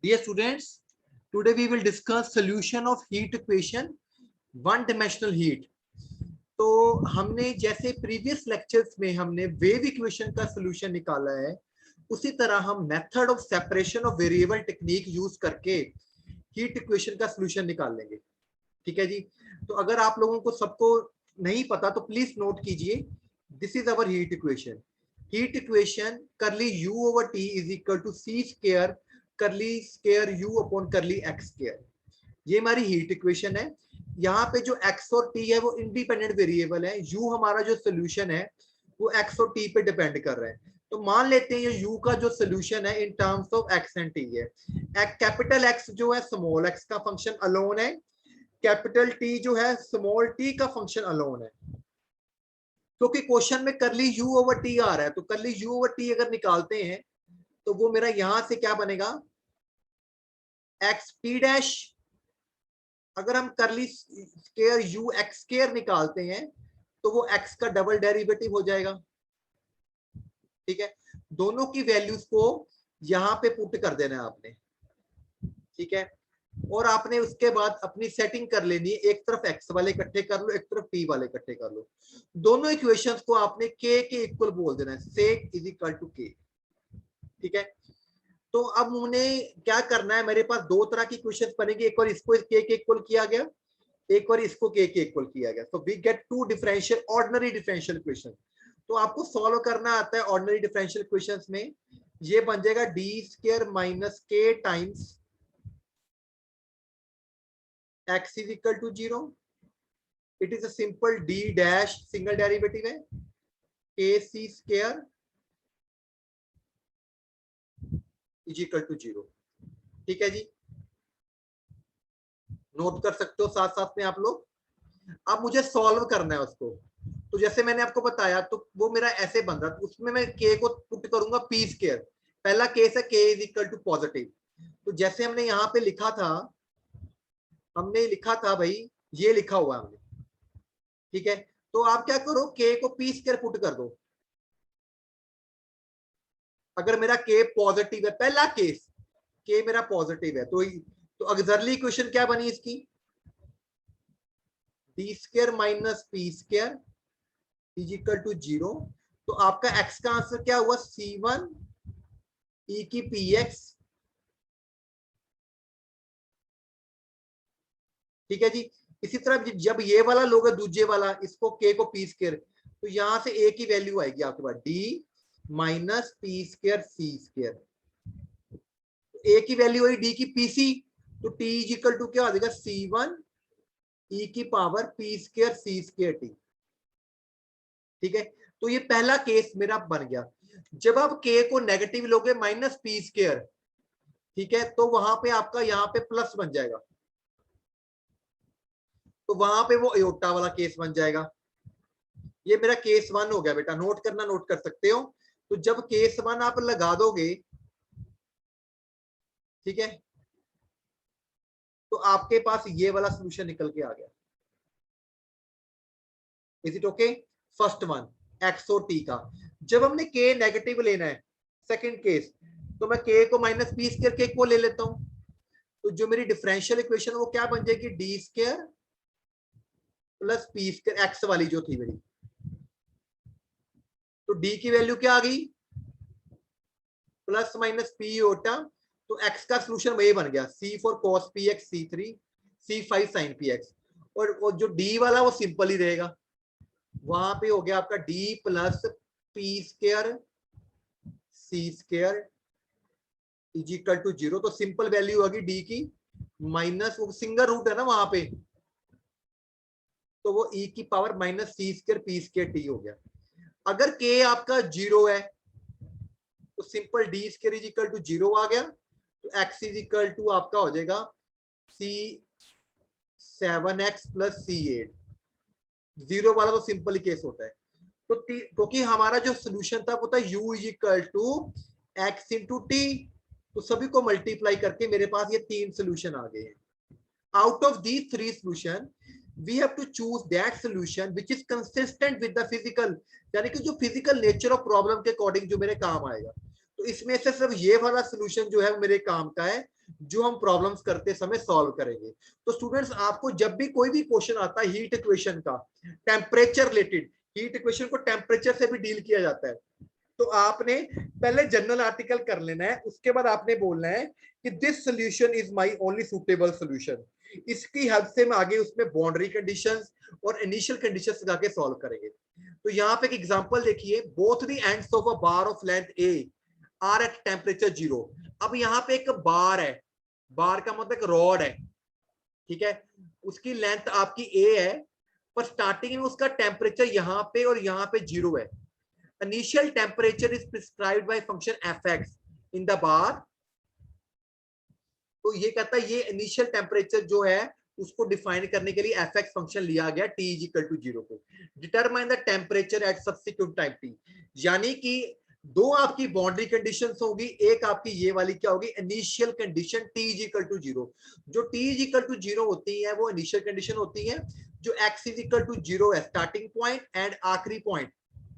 Dear students, today we will discuss solution of heat equation, one dimensional heat. तो हमने जैसे previous lectures में हमने वेव इक्वेशन का सॉल्यूशन निकाला है, उसी तरह हम method of separation of variable technique use करके हीट इक्वेशन का सॉल्यूशन निकाल लेंगे। ठीक है जी। तो अगर आप लोगों को सबको नहीं पता तो प्लीज नोट कीजिए, this is our heat equation. Heat equation curly u over t is equal to c square curly square u upon curly x square. ये हमारी हीट इक्वेशन है। यहाँ पे जो x और t है वो इंडिपेंडेंट वेरिएबल है। u हमारा जो सोल्यूशन है वो x और t पे डिपेंड कर रहा है। तो मान लेते हैं ये u का जो सोल्यूशन है in terms of x and t है। कैपिटल x जो है स्मॉल x का फंक्शन अलोन है, कैपिटल T जो है स्मॉल t का फंक्शन अलोन है। क्योंकि क्वेश्चन में करली u ओवर t आ रहा है, तो करली u ओवर t अगर निकालते हैं तो वो मेरा यहां से क्या बनेगा, x p डैश। अगर हम करली स्क्वायर u x स्क्वायर निकालते हैं तो वो x का डबल डेरिवेटिव हो जाएगा। ठीक है, दोनों की वैल्यूज को यहां पे पुट कर देना है आपने। ठीक है, और आपने उसके बाद अपनी सेटिंग कर लेनी है, एक तरफ x वाले इकट्ठे कर लो, एक तरफ t वाले इकट्ठे कर लो। दोनों इक्वेशंस को आपने k के इक्वल बोल देना है, sec is equal to k। ठीक है, तो अब उन्हें क्या करना है, मेरे पास दो तरह की इक्वेशंस बनेगी, एक बार इसको k के इक्वल किया गया, एक बार इसको k के इक्वल किया गया। तो we get to differential ordinary differential equation. तो आपको सॉल्व करना आता है ऑर्डिनरी डिफरेंशियल इक्वेशंस में। ये बन जाएगा d square minus k times x is equal to 0. It is a simple d dash, single derivative है, kc square is equal to 0। ठीक है जी, नोट कर सकते हो साथ साथ में आप लोग। अब मुझे सॉल्व करना है उसको। तो जैसे मैंने आपको बताया तो वो मेरा ऐसे बन रहा, तो उसमें मैं k को पुट करूंगा p स्क्वायर। पहला केस है k is equal to positive. तो जैसे हमने यहाँ पे लिखा था, हमने लिखा था भाई, ये लिखा हुआ हमने। ठीक है, तो आप क्या करो, k को p स्क्वायर पुट कर दो। अगर मेरा k पॉजिटिव है, पहला केस k मेरा पॉजिटिव है, तो ऑक्सिलरी इक्वेशन क्या बनी इसकी, d square minus p square is equal to 0। तो आपका x का आंसर क्या हुआ, c1 e की px। ठीक है जी। इसी तरह जब ये वाला लोगे दूसरे वाला, इसको k को p स्क्वायर, तो यहां से a की वैल्यू आएगी आपके पास d minus p square c square. a की वैल्यू आई d की pc, तो t इज इक्वल टू क्या आ जाएगा, c1 e की power p square c square t। ठीक है, तो ये पहला केस मेरा बन गया। जब आप k को नेगेटिव लोगे माइनस p स्क्वायर, ठीक है, तो वहां पे आपका यहाँ पे प्लस बन जाएगा, तो वहां पे वो अयोटा वाला केस बन जाएगा। ये मेरा केस 1 हो गया बेटा, नोट करना, नोट कर सकते हो। तो जब केस 1 आप लगा दोगे, ठीक है, तो आपके पास ये वाला सोल्यूशन निकल के आ गया। Is it okay? First one x और t का। जब हमने k नेगेटिव लेना है, सेकंड केस, तो मैं k को माइनस p स्क्वायर के को ले लेता हूं। तो जो मेरी डिफरेंशियल इक्वेशन वो क्या बन जाएगी, d square plus p square, x वाली जो थी मेरी। तो d की वैल्यू क्या आ गई, प्लस माइनस p ओटा। तो x का सोल्यूशन वही बन गया, c for cos px c3 c5 sin px। और जो d वाला वो सिंपल ही रहेगा, वहां पे हो गया आपका d plus p square c square is equal to 0। तो सिंपल वैल्यू होगी d की माइनस, वो सिंगल रूट है ना वहां पे, तो वो e की power minus c square p square t हो गया। अगर k आपका 0 है तो simple d square is equal to 0 आ गया। तो x इज इक्वल टू आपका हो जाएगा c7x प्लस c8। 0 वाला तो सिंपल ही केस होता है। तो क्योंकि हमारा जो सोल्यूशन था वो था u is equal to x into t, तो सभी को मल्टीप्लाई करके मेरे पास ये 3 सोल्यूशन आ गए हैं। Out of these 3 solution we have to choose that solution which is consistent with the physical, यानी कि जो फिजिकल नेचर ऑफ प्रॉब्लम के अकॉर्डिंग जो मेरे काम आएगा। तो इसमें से सिर्फ ये वाला सोल्यूशन जो है मेरे काम का है, जो हम प्रॉब्लम्स करते समय सॉल्व करेंगे। तो स्टूडेंट्स, आपको जब भी कोई भी क्वेश्चन आता है हीट इक्वेशन का, टेम्परेचर रिलेटेड, हीट इक्वेशन को टेम्परेचर से भी डील किया जाता है, तो आपने पहले जनरल आर्टिकल कर लेना है, उसके बाद आपने बोलना है कि this solution is my only suitable solution. इसकी हेल्प से मैं आगे उसमें बाउंड्री कंडीशंस और इनिशियल कंडीशंस लगा के सॉल्व करेंगे। तो यहाँ पे एक एग्जांपल देखिए, both the ends of a bar of length A R at temperature 0। अब यहाँ पे एक बार है, बार का मतलब एक रॉड है, ठीक है, उसकी लेंथ आपकी ए है, पर स्टार्टिंग में उसका टेम्परेचर यहाँ पे और यहाँ पे 0 है। Initial temperature is prescribed bye function fx in the bar. तो ये कहता है ये इनिशियल टेम्परेचर जो है उसको डिफाइन करने के लिए fx फंक्शन लिया गया t इज इक्वल टू 0 को। Determine the temperature at subsequent time t, यानी कि दो आपकी बाउंड्री कंडीशंस होगी, एक आपकी ये वाली क्या होगी, initial condition t is equal to 0। जो t इज इक्वल टू 0 होती है वो इनिशियल कंडीशन होती है, जो x इज इक्वल टू 0 है स्टार्टिंग पॉइंट एंड आखिरी point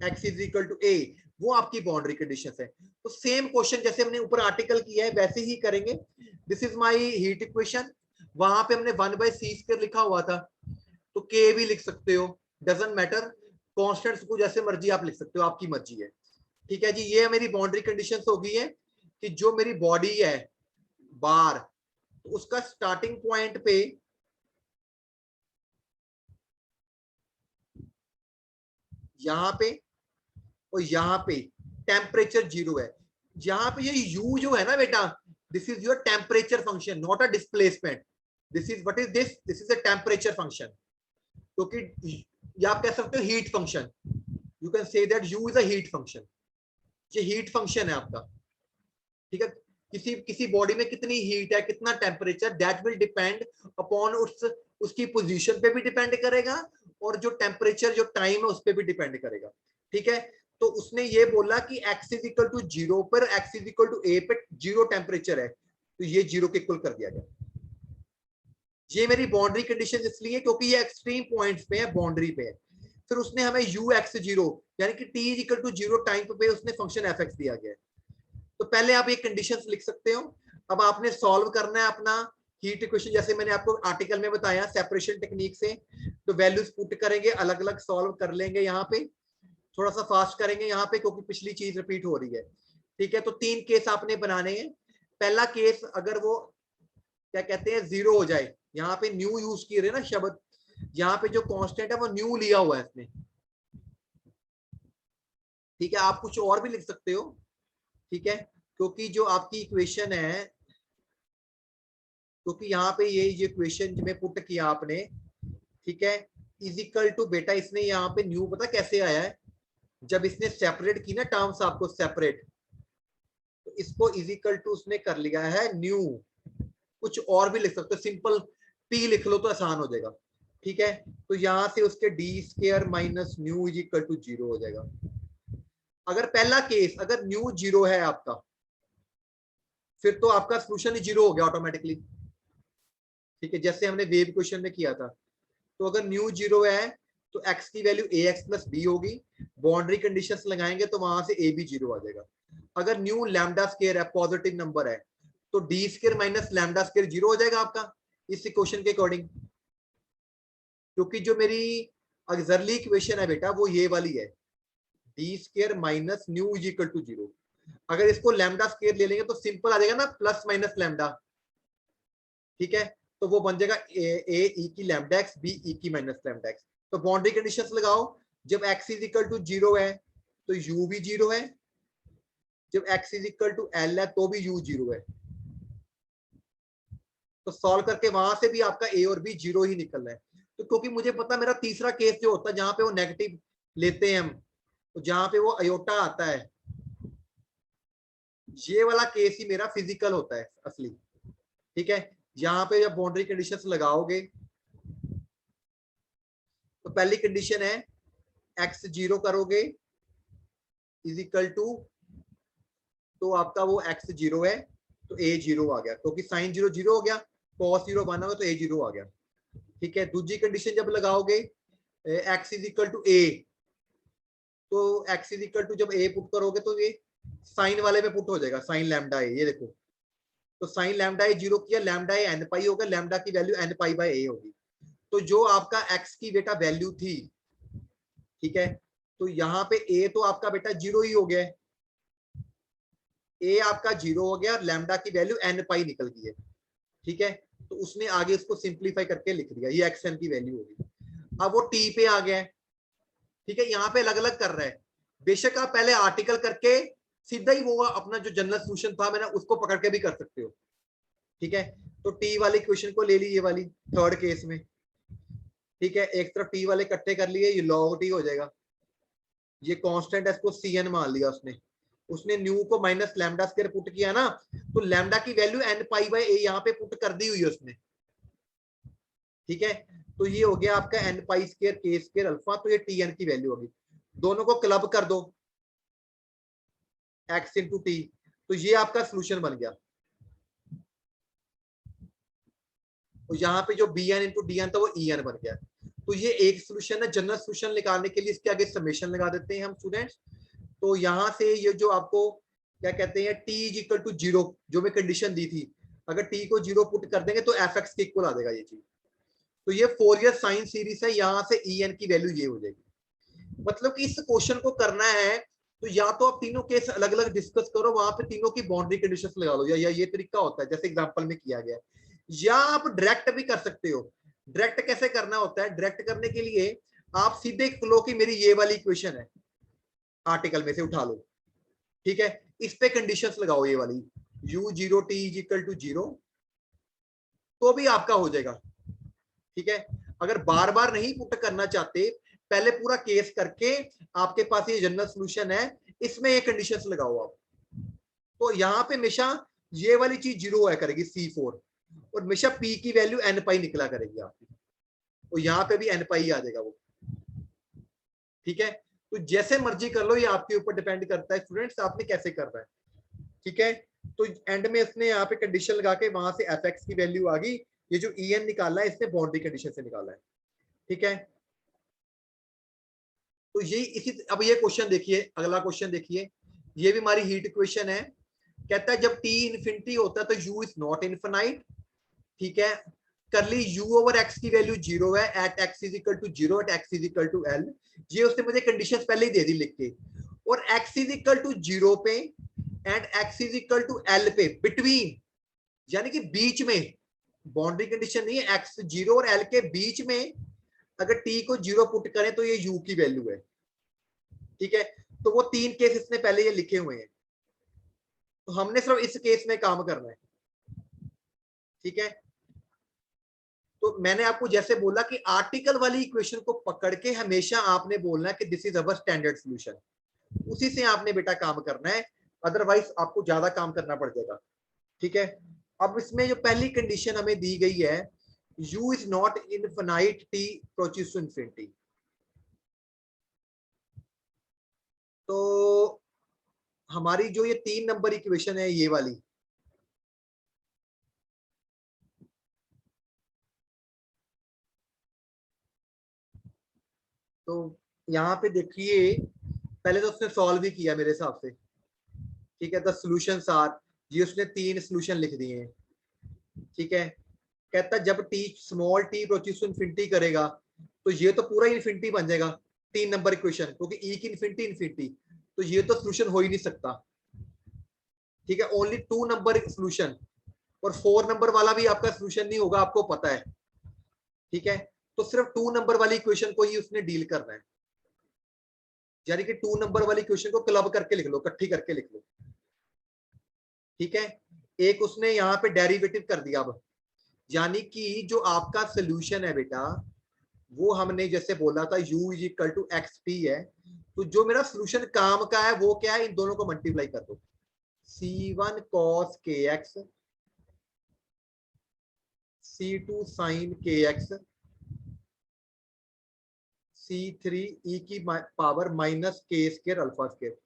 x is equal to a, वो आपकी बाउंड्री कंडीशंस है। तो सेम क्वेश्चन जैसे हमने ऊपर आर्टिकल किया है वैसे ही करेंगे। This is my heat equation, वहां पे हमने 1/c² लिखा हुआ था, तो k भी लिख सकते हो, डजंट मैटर, कॉन्स्टेंट्स को जैसे मर्जी आप लिख सकते हो, आपकी मर्जी है। ठीक है जी, ये मेरी बाउंड्री कंडीशंस हो गई है कि जो मेरी बॉडी है बार, तो उसका स्टार्टिंग पॉइंट पे यहां पे और यहाँ पे टेम्परेचर 0 है। यहाँ पे ये u जो है ना बेटा, this is your temperature function, not a displacement. This is what is this is a temperature function, क्योंकि या आप कह सकते हो heat function, you can say that u is a heat function. ये हीट फंक्शन है आपका, ठीक है। किसी किसी बॉडी में कितनी हीट है, कितना temperature, that will depend upon उसकी पोजीशन पे भी डिपेंड करेगा, और जो टेम्परेचर जो टाइम है उस पर भी डिपेंड करेगा, ठीक है। तो उसने ये बोला कि x इज इक्वल टू 0 पर x is equal to a पे 0 टेम्परेचर है, तो ये 0 के इक्वल कर दिया गया। ये मेरी बाउंड्री कंडीशन इसलिए क्योंकि ये एक्सट्रीम पॉइंट्स पे है, बाउंड्री पे है। फिर उसने हमें ux0 यानी कि t is equal to 0 time पे उसने फंक्शन fx दिया गया है। तो पहले आप ये कंडीशंस लिख सकते हो। अब आपने सॉल्व करना है अपना हीट इक्वेशन, जैसे मैंने आपको आर्टिकल में बताया सेपरेशन टेक्निक से। तो वैल्यूज पुट करेंगे, अलग अलग सॉल्व कर लेंगे, यहाँ पे थोड़ा सा फास्ट करेंगे यहाँ पे क्योंकि पिछली चीज रिपीट हो रही है, ठीक है। तो 3 केस आपने बनाने हैं। पहला केस, अगर वो क्या कहते हैं 0 हो जाए, यहाँ पे न्यू यूज किए रहे ना शब्द, यहाँ पे जो कांस्टेंट है वो न्यू लिया हुआ है इसमें, ठीक है। आप कुछ और भी लिख सकते हो, ठीक है, क्योंकि जो आपकी इक्वेशन है, क्योंकि यहाँ पे ये इक्वेशन में पुट किया आपने, ठीक है, इज इक्वल टू बेटा, इसने यहाँ पे न्यू पता कैसे आया है, जब इसने सेपरेट की ना टर्म्स आपको सेपरेट, तो इसको इज इक्वल टू उसने कर लिया है न्यू। कुछ और भी लिख सकते हो, सिंपल p लिख लो तो आसान हो जाएगा, ठीक है। तो यहाँ से उसके d² minus nu is equal to 0 हो जाएगा। अगर पहला केस अगर न्यू 0 है आपका, फिर तो आपका सोल्यूशन ही 0 हो गया ऑटोमेटिकली, ठीक है, जैसे हमने वेव क्वेश्चन में किया था। तो अगर न्यू 0 है तो x की वैल्यू ax प्लस b होगी, बाउंड्री कंडीशंस लगाएंगे तो वहां से a भी 0 आ जाएगा। अगर न्यू लैम्डा स्क्वायर है, पॉजिटिव नंबर है, तो d² माइनस लैम्डा स्क्वायर 0 हो जाएगा आपका इस इक्वेशन के अकॉर्डिंग, क्योंकि जो मेरी ऑक्सिलरी इक्वेशन है बेटा वो ये वाली है, d² minus nu is equal to 0। अगर इसको लैम्डा स्क्वायर ले लेंगे तो सिंपल आ जाएगा ना, प्लस माइनस लैम्डा, ठीक है। तो वो बन जाएगा ए ई की लैम्डा एक्स, बी ई की माइनस लैम्डा एक्स। तो बाउंड्री कंडीशंस लगाओ, जब x इज इक्वल टू 0 है तो u भी 0 है, जब x is equal to l है तो भी u 0 है। तो सॉल्व करके वहां से भी आपका a और b 0 ही निकल रहा है। तो क्योंकि मुझे पता मेरा तीसरा केस जो होता है जहां पे वो नेगेटिव लेते हैं हम, तो जहां पे वो अयोटा आता है, ये वाला केस ही मेरा फिजिकल होता है असली, ठीक है। यहाँ पे जब बाउंड्री कंडीशंस लगाओगे तो पहली कंडीशन है x 0 करोगे इज इक्वल टू, तो आपका वो x 0 है तो a 0 आ गया, क्योंकि साइन 0 0 हो गया, cos 0 1 होगा तो a 0 आ गया, ठीक है। दूसरी कंडीशन जब लगाओगे x is equal to a, तो x इज इक्वल टू जब a पुट करोगे तो ये साइन वाले में पुट हो जाएगा, साइन लैम्डा a, ये देखो तो साइन लैम्डा ए 0 किया, लैम्डा ए एन पाई होगा, लैम्डा की वैल्यू एन पाई बाय ए होगी। तो जो आपका एक्स की बेटा वैल्यू थी, ठीक है, तो यहाँ पे ए तो आपका बेटा 0 ही हो गया है, ए आपका 0 हो गया और लैम्डा की वैल्यू एन पाई निकल गई है, ठीक है। तो उसने आगे इसको सिंप्लीफाई करके लिख दिया, ये एक्स एन की वैल्यू होगी। अब वो टी पे आ गया है, ठीक है, यहाँ पे अलग अलग कर रहा है। बेशक आप पहले आर्टिकल करके सीधा ही वो अपना जो जनरल सोल्यूशन था मैंने उसको पकड़ के भी कर सकते हो, ठीक है। तो टी वाली क्वेश्चन को ले ली, ये वाली थर्ड केस में, ठीक है, एक तरफ टी वाले इकट्ठे कर लिए, ये लॉग टी हो जाएगा, ये कांस्टेंट है, इसको सी एन मान लिया उसने, उसने न्यू को माइनस लैम्डा स्क्वायर पुट किया ना, तो लैम्डा की वैल्यू एन पाई बाय ए यहाँ पे पुट कर दी हुई है उसने, ठीक है। तो ये हो गया आपका एन पाई स्क्वायर के स्क्वायर अल्फा, तो ये टी एन की वैल्यू होगी, दोनों को क्लब कर दो एक्स इंटू टी, तो ये आपका सोल्यूशन बन गया। तो यहाँ पे जो b n into d n था वो ई एन बन गया। तो ये एक सोल्यूशन है। जनरल सोल्यूशन निकालने के लिए इसके आगे समेशन लगा देते हैं हम स्टूडेंट्स। तो यहाँ से ये जो आपको क्या कहते हैं टी इज इक्वल टू 0 जो मैं कंडीशन दी थी, अगर टी को 0 पुट कर देंगे तो एफ एक्स के इक्वल आ जाएगा ये चीज। तो ये फोरियर साइन सीरीज है, यहाँ से ई एन की वैल्यू ये हो जाएगी। मतलब कि इस क्वेश्चन को करना है तो या तो आप तीनों केस अलग अलग डिस्कस करो, वहां पे तीनों की बाउंड्री कंडीशंस लगा लो, या ये तरीका होता है जैसे एग्जांपल में किया गया, या आप डायरेक्ट भी कर सकते हो। डायरेक्ट कैसे करना होता है, डायरेक्ट करने के लिए आप सीधे लो कि मेरी ये वाली इक्वेशन है, आर्टिकल में से उठा लो, ठीक है, इस पे कंडीशंस लगाओ, ये वाली u0 t is equal to 0, तो भी आपका हो जाएगा, ठीक है। अगर बार बार नहीं पुट करना चाहते, पहले पूरा केस करके आपके पास ये जनरल सॉल्यूशन है, इसमें ये कंडीशंस लगाओ आप, तो यहाँ पे हमेशा ये वाली चीज 0 है करेगी C4, और हमेशा p की वैल्यू n पाई निकला करेगी आपकी, तो यहाँ पे भी n पाई आ जाएगा वो, ठीक है। तो जैसे मर्जी कर लो, ये आपके ऊपर डिपेंड करता है स्टूडेंट्स आपने कैसे करना है, ठीक है। तो एंड में इसने यहाँ पे कंडीशन लगा के वहां से एफ एक्स की वैल्यू आ गई, ये जो ई एन निकाला है इसने बाउंड्री कंडीशन से निकाला है, ठीक है। तो ये इसी, अब ये क्वेश्चन देखिए, अगला क्वेश्चन देखिए, ये भी हमारी हीट इक्वेशन है। कहता है जब t इन्फिनिटी होता है तो u इज नॉट इनफिनाइट, ठीक है। कर ली u ओवर x की वैल्यू 0 है at x is equal to 0 at x is equal to l, ये उसने मुझे कंडीशंस पहले ही दे दी लिख के, और x इज इक्वल टू 0 पे and x is equal to l पे बिटवीन, यानी कि बीच में, बाउंड्री कंडीशन नहीं है, x 0 और l के बीच में अगर t को 0 पुट करें तो ये u की वैल्यू है, ठीक है। तो वो तीन केस इसने पहले ये लिखे हुए हैं, तो हमने सिर्फ इस केस में काम करना है, ठीक है। तो मैंने आपको जैसे बोला कि आर्टिकल वाली इक्वेशन को पकड़ के हमेशा आपने बोलना है कि this is our standard solution, उसी से आपने बेटा काम करना है, अदरवाइज आपको ज्यादा काम करना पड़ जाएगा, ठीक है। अब इसमें जो पहली कंडीशन हमें दी गई है, u is not infinite t approaches to infinity, तो हमारी जो ये 3 नंबर इक्वेशन है ये वाली, तो यहाँ पे देखिए पहले तो उसने सॉल्व भी किया मेरे हिसाब से, ठीक है। द सॉल्यूशंस आर, ये उसने 3 सॉल्यूशन लिख दिए हैं, ठीक है। कहता जब t small t approaches to infinity करेगा तो ये तो पूरा इन्फिनिटी बन जाएगा 3 नंबर इक्वेशन, क्योंकि e की इन्फिनिटी इन्फिनिटी, तो ये तो सॉल्यूशन हो ही नहीं सकता, ठीक है। ओनली 2 नंबर सॉल्यूशन, और 4 नंबर वाला भी आपका सॉल्यूशन नहीं होगा, आपको पता है, ठीक है। तो सिर्फ 2 नंबर वाली इक्वेशन को ही उसने डील करना है, यानी कि 2 नंबर वाली इक्वेशन को क्लब करके लिख लो, इकट्ठी करके लिख लो, ठीक है। एक उसने यहाँ पे डेरिवेटिव कर दिया, अब यानी कि जो आपका सोल्यूशन है बेटा, वो हमने जैसे बोला था u is equal to x t है, तो जो मेरा सोल्यूशन काम का है वो क्या है, इन दोनों को मल्टीप्लाई कर दो, c1 cos kx c2 sin kx c3 e की पावर माइनस के स्क्वायर अल्फा स्क्वायर,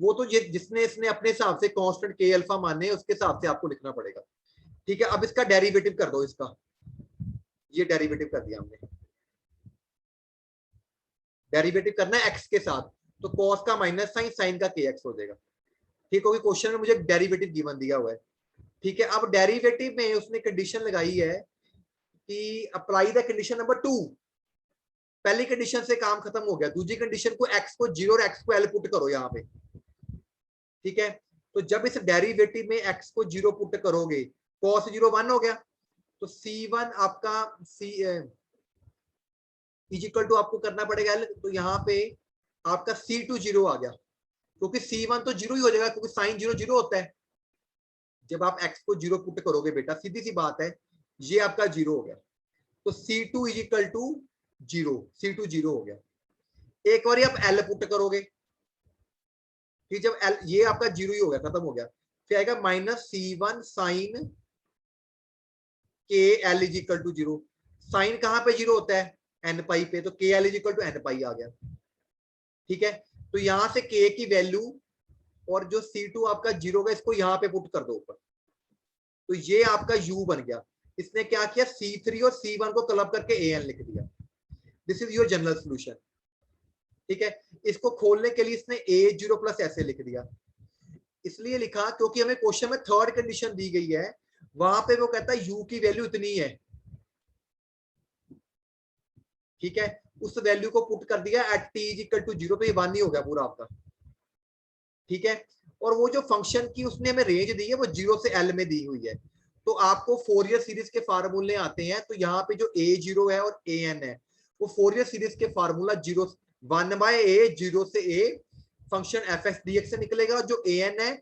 वो तो ये जिसने इसने अपने हिसाब से कांस्टेंट के अल्फा माने उसके हिसाब से आपको लिखना पड़ेगा, ठीक है। अब इसका डेरिवेटिव कर दो, इसका ये डेरिवेटिव कर दिया हमने, डेरिवेटिव करना है एक्स के साथ, तो कॉस का माइनस साइन, साइन का के एक्स हो जाएगा, ठीक होगी। क्वेश्चन में मुझे डेरिवेटिव गिवन दिया हुआ है, ठीक है, अब डेरिवेटिव में उसने कंडीशन लगाई है कि अप्लाई द कंडीशन नंबर 2। पहली कंडीशन से काम खत्म हो गया, दूसरी कंडीशन को x को 0 और x को l पुट करो यहाँ पे। ठीक है, तो जब इस डेरिवेटिव में x को 0 पुट करोगे, cos 0 1 हो गया, तो C1 आपका C इजिकल टू आपको करना पड़ेगा l, तो यहाँ पे आपका C2 0 आ गया, क्योंकि C1 तो 0 ही हो जाएगा, क्योंकि साइन 0 0 होता है। जब आप x को 0 पुट करोगे बेटा, सीधी सी बात है, ये आपका 0 हो गया, तो C2 इजिकल टू 0, C2 0 हो गया। एक बार आप l पुट करोगे, कि जब l ये आपका 0 ही हो गया, खत्म हो गया, फिर आएगा माइनस C1 साइन के एल इजिकल टू 0। साइन कहां पे 0 होता है, एन पाई पे, तो के एल इजिकल टू एन पाई आ गया। ठीक है, तो यहां से के की वैल्यू और जो C2 आपका 0 का, इसको यहां पे पुट कर दो ऊपर, तो ये आपका u बन गया। इसने क्या किया, C3 और C1 को क्लब करके an लिख दिया। This is your general solution. ठीक है, इसको खोलने के लिए इसने a0 प्लस ऐसे लिख दिया, इसलिए लिखा क्योंकि हमें क्वेश्चन में थर्ड कंडीशन दी गई है, वहां पे वो कहता है u की वैल्यू इतनी है। ठीक है, उस वैल्यू को पुट कर दिया एट t इक्वल टू 0, तो ये 1 ही हो गया पूरा आपका। ठीक है, और वो जो फंक्शन की उसने हमें रेंज दी है वो 0 से l में दी हुई है। तो आपको फोरियर सीरीज के फार्मूले आते हैं, तो यहाँ पे जो a0 है और an है, वो फोरियर सीरीज के फार्मूला 1/a 0 से a फंक्शन fx dx से निकलेगा, और जो an है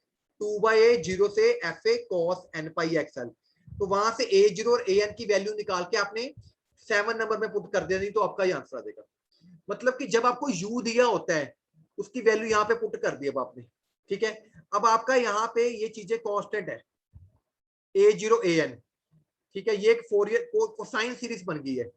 2/a 0 से fa cos n pi xl। तो वहां से a0 और an की वैल्यू निकाल के आपने 7 नंबर में पुट कर देनी, तो आपका ये आंसर आ जाएगा। मतलब कि जब आपको u दिया होता है, उसकी वैल्यू यहाँ पे पुट कर दी अब आपने। ठीक है, अब आपका यहाँ पे ये चीजें कांस्टेंट है, a0 an। ठीक है, ये एक फोरियर कोसाइन सीरीज बन गई है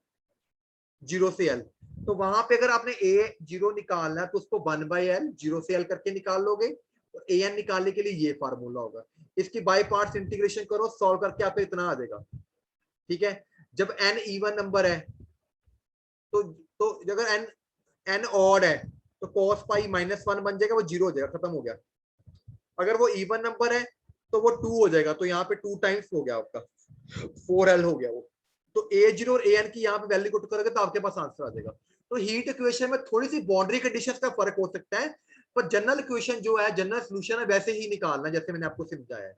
0 से l। तो वहां पे अगर आपने a0 निकालना है, तो उसको 1/l 0 से l करके निकाल लोगे, और an निकालने के लिए ये फार्मूला होगा। इसकी बाय पार्ट्स इंटीग्रेशन करो, सॉल्व करके आपको इतना आ जाएगा। ठीक है, जब n इवन नंबर है, तो अगर n ऑड है, तो cos पाई -1 बन जाएगा, वो 0 हो जाएगा, खत्म हो गया। अगर वो इवन नंबर है तो वो 2 हो जाएगा, तो यहाँ पे 2 टाइम्स हो गया आपका, 4l हो गया वो। तो a0 और an की यहाँ पे वैल्यू पुट करोगे तो आपके पास आंसर आ जाएगा। तो हीट इक्वेशन में थोड़ी सी बाउंड्री कंडीशंस का फर्क हो सकता है, पर जनरल इक्वेशन जो है, जनरल सोल्यूशन है, वैसे ही निकालना जैसे मैंने आपको समझाया है।